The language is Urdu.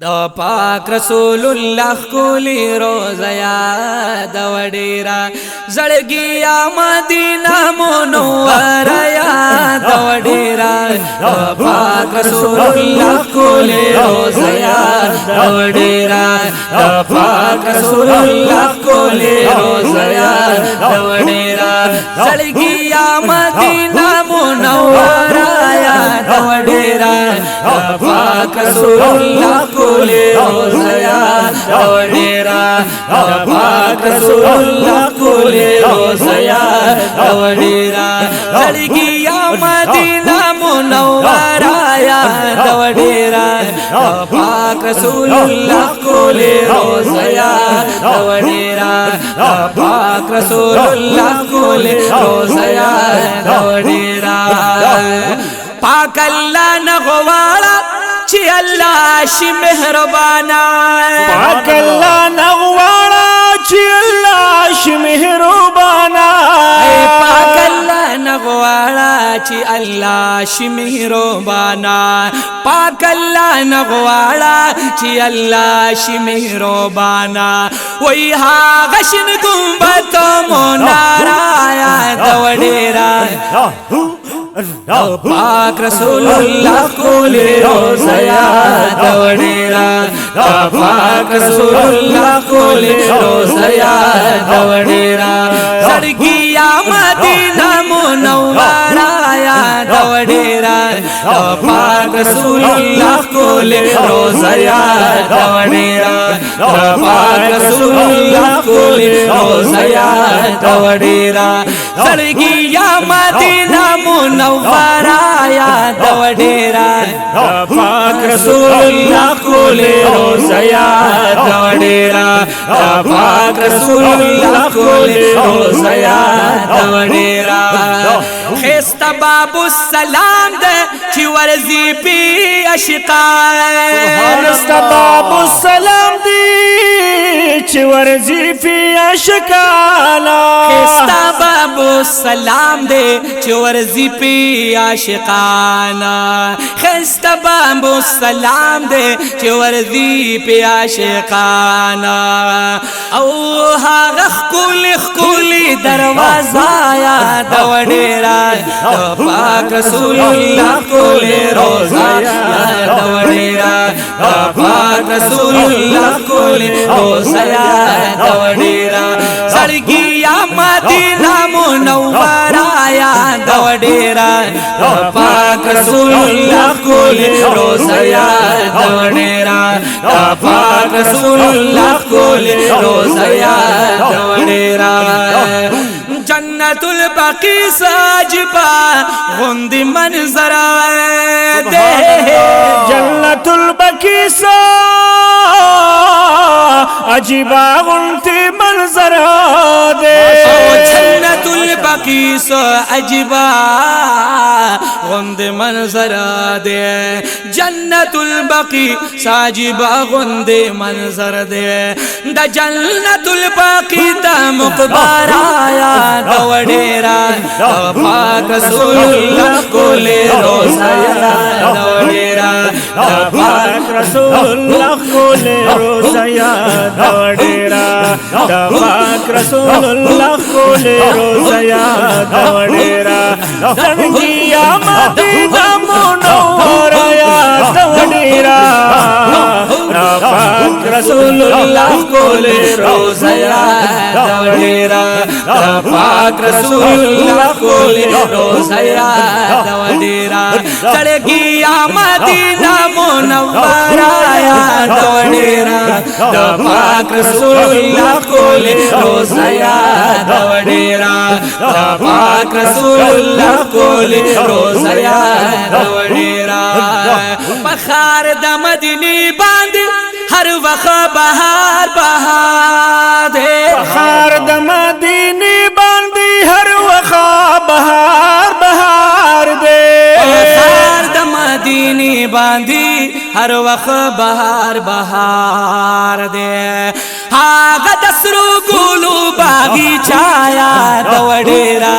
دا پاک رسول الله کولی روزه یاد وډیرا زړګیا مدینه منوره یاد وډیرا دا پاک رسول الله کولی روزه یاد وډیرا دا پاک رسول الله کولی روزه یاد وډیرا زړګیا مدینه منوره یاد وډیرا دا پاک رسول الله کولی روزه یاد وډیرا دا پاک رسول الله کولی روزه یاد وډیرا زړګیا مدینه منوره یاد وډیرا دا پاک رسول الله کولی روزه یاد وډیرا دا پاک رسول الله کولی روزه یاد وډیرا پاک الله نغواړه چې الله شي مهربانا پاک الله نغواړه چې الله شي مهربانا پاک الله نغواړه چې الله شي مهربانا پاک الله نغواړه چې الله شي مهربانا وای هغه شین ګمبد منارا یاد وډیرا پاک رسول الله کولی روزه یاد وډیرا پاک رسول الله کولی روزه یاد وډیرا زړګیا مدینه منوره یاد وډیرا پاک رسول الله کولی روزه یاد وډیرا پاک رسول الله کولی روزه یاد وډیرا زړګیا مدینه منوره یاد وډیرا پاک رسول الله کولی روزه یاد وډیرا پاک رسول الله کولی روزه یاد وډیرا خسته باب السلام ده چې ورزي پی عاشقان خسته باب السلام دی چې ورزي پی عاشقان خسته باب السلام ده چې ورزي پی عاشقان خسته باب السلام ده چې ورزي پی عاشقان او هغه خولي دروازه یاد وډیرا پاک رسول الله کولی روزه یاد وډیرا پاک رسول الله کولی روزه یاد وډیرا زړګیا مدینه منوره یاد وډیرا پاک رسول الله کولی روزه یاد وډیرا پاک رسول الله کولی روزه یاد وډیرا جنت البقی ساجبا غند منظر دے جنت البقی ساجبا غند منظر دے جنت البقی ساجبا غند منظر دے جنت البقی ساجبا غند منظر دے دا جنت البقی دا مقبر یاد وډیرا پاک رسول الله کولی روزه یاد وډیرا پاک رسول الله کولی روزه یاد وډیرا پاک رسول الله کولی روزه یاد وډیرا زړګیا مدینه منوره یاد وډیرا پاک رسول الله کولی روزه یاد وډیرا پاک رسول الله کولی روزه یاد وډیرا زړګیا مدینه منوره یاد وډیرا پاک رسول الله کولی روزه یاد وډیرا پاک رسول الله کولی روزه یاد وډیرا بخار د مدینه باندې هر وخت بهار دے بخار د مدینه باندې هر وخت بهار دے بخار د مدینه باندې هر وخت بهار دے هاغه د سرو ګلو باغچا یاد وډیرا